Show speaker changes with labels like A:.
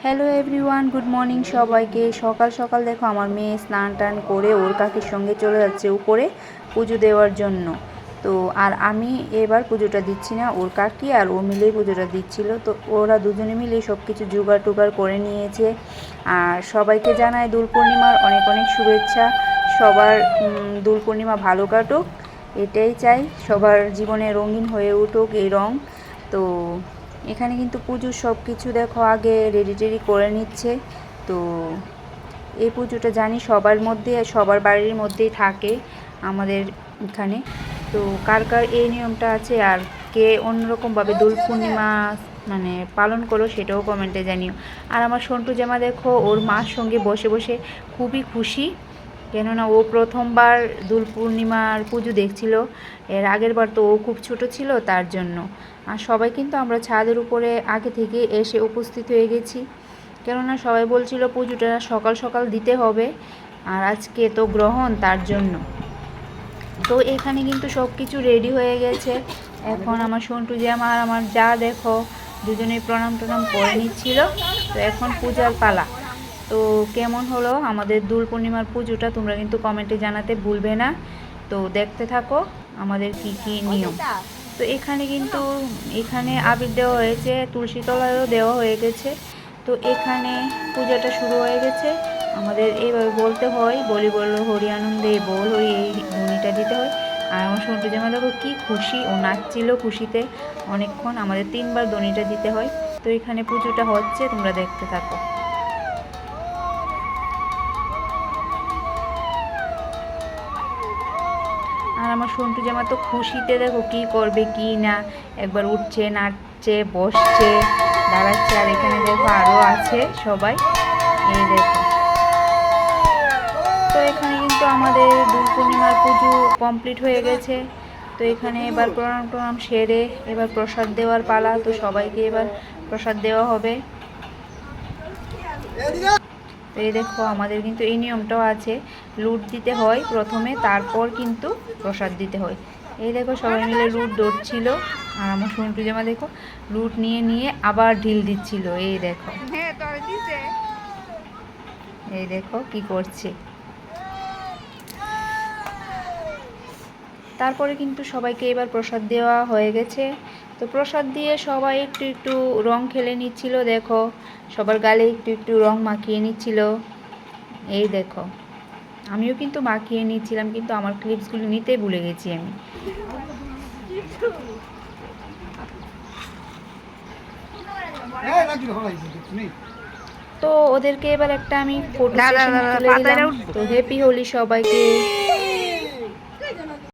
A: Hello everyone, good morning সবাইকে। সকাল সকাল দেখো আমার মেয়ে স্নান টান করে ওর কাকির সঙ্গে চলে যাচ্ছে উপরে পুজো দেওয়ার জন্য। তো আর আমি এবার পুজোটা দিচ্ছি না, ওর কাকি আর ও মিলেই পুজোটা দিচ্ছিল। তো ওরা দুজনে মিলে সব কিছু জোগাড় টোগাড় করে নিয়েছে। আর সবাইকে জানায় দোল পূর্ণিমার অনেক অনেক শুভেচ্ছা। সবার দোল পূর্ণিমা ভালো কাটুক, এটাই চাই। সবার জীবনে রঙিন হয়ে উঠুক এই রং। তো এখানে কিন্তু পুজোর সব কিছু দেখো আগে রেডি টেডি করে নিচ্ছে। তো এই পুজোটা জানি সবার মধ্যে, সবার বাড়ির মধ্যেই থাকে আমাদের এখানে। তো কার কার এই নিয়মটা আছে আর কে অন্যরকমভাবে দোল পূর্ণিমা মানে পালন করো সেটাও কমেন্টে জানিও। আর আমার সন্টু জামা দেখো ওর মার সঙ্গে বসে বসে খুবই খুশি, কেননা ও প্রথমবার দোল পূর্ণিমার পুজো দেখছিল। এর আগের বার তো ও খুব ছোট ছিল, তার জন্য। আর সবাই কিন্তু আমরা ছাদের উপরে আগে থেকে এসে উপস্থিত হয়ে গেছি, কেননা সবাই বলছিল পুজোটা সকাল সকাল দিতে হবে, আর আজকে তো গ্রহণ, তার জন্য। তো এখানে কিন্তু সব কিছু রেডি হয়ে গেছে। এখন আমার সন্টু জামা আর আমার যা দেখো দুজনেই প্রণাম টনাম করে নিচ্ছিল। তো এখন পূজার পালা। তো কেমন হলো আমাদের দোল পূর্ণিমার পুজোটা তোমরা কিন্তু কমেন্টে জানাতে ভুলবে না। তো দেখতে থাকো আমাদের কি কি নিয়ম। তো এখানে কিন্তু এখানে আবির দেওয়া হয়েছে, তুলসী তলায়ও দেওয়া হয়ে গেছে। তো এখানে পূজাটা শুরু হয়ে গেছে। আমাদের এইভাবে বলতে হয়, বলি বলল হরি আনন্দে বল হরি, এই ধ্বনিটা দিতে হয়। আর আমার সন্টু জামা দেখো কি খুশি, ও নাচছিল খুশিতে অনেকক্ষণ। আমাদের 3বার ধ্বনিটা দিতে হয়। তো এখানে পুজোটা হচ্ছে, তোমরা দেখতে থাকো। আর আমার সন্টু জামা তো খুশিতে দেখো কি করবে কি না, একবার উঠছে, নাচছে, বসছে, দাঁড়াচ্ছে। আর এখানে দেখো আরও আছে সবাই, এই দেখো। তো এখানে কিন্তু আমাদের দোল পূর্ণিমার পুজো কমপ্লিট হয়ে গেছে। তো এখানে এবার প্রণাম টনাম সেরে এবার প্রসাদ দেওয়ার পালা। তো সবাইকে এবার প্রসাদ দেওয়া হবে। তো এই দেখো আমাদের কিন্তু এই নিয়মটাও আছে, লুট দিতে হয় প্রথমে, তারপর কিন্তু প্রসাদ দিতে হয়। এই দেখো সবাই মিলে লুট দৌড়ছিল। আর আমার সন্টু জামা দেখো লুট নিয়ে নিয়ে আবার ঢিল দিচ্ছিল, এই দেখো। এই দেখো কি করছে। তারপরে কিন্তু সবাইকে এবার প্রসাদ দেওয়া হয়ে গেছে। তো প্রসাদ দিয়ে সবাই একটু একটু রং খেলে নিচ্ছিল, দেখো সবার গালে একটু একটু রং মাখিয়ে নিচ্ছিল, এই দেখো। আমিও কিন্তু মাখিয়ে নিচ্ছিলাম, কিন্তু আমার ক্লিপসগুলো নিতে ভুলে গেছি আমি। তো ওদেরকে এবার একটা আমি ফটো সেশন তুলে দিলাম। তো হ্যাপি হোলি সবাইকে।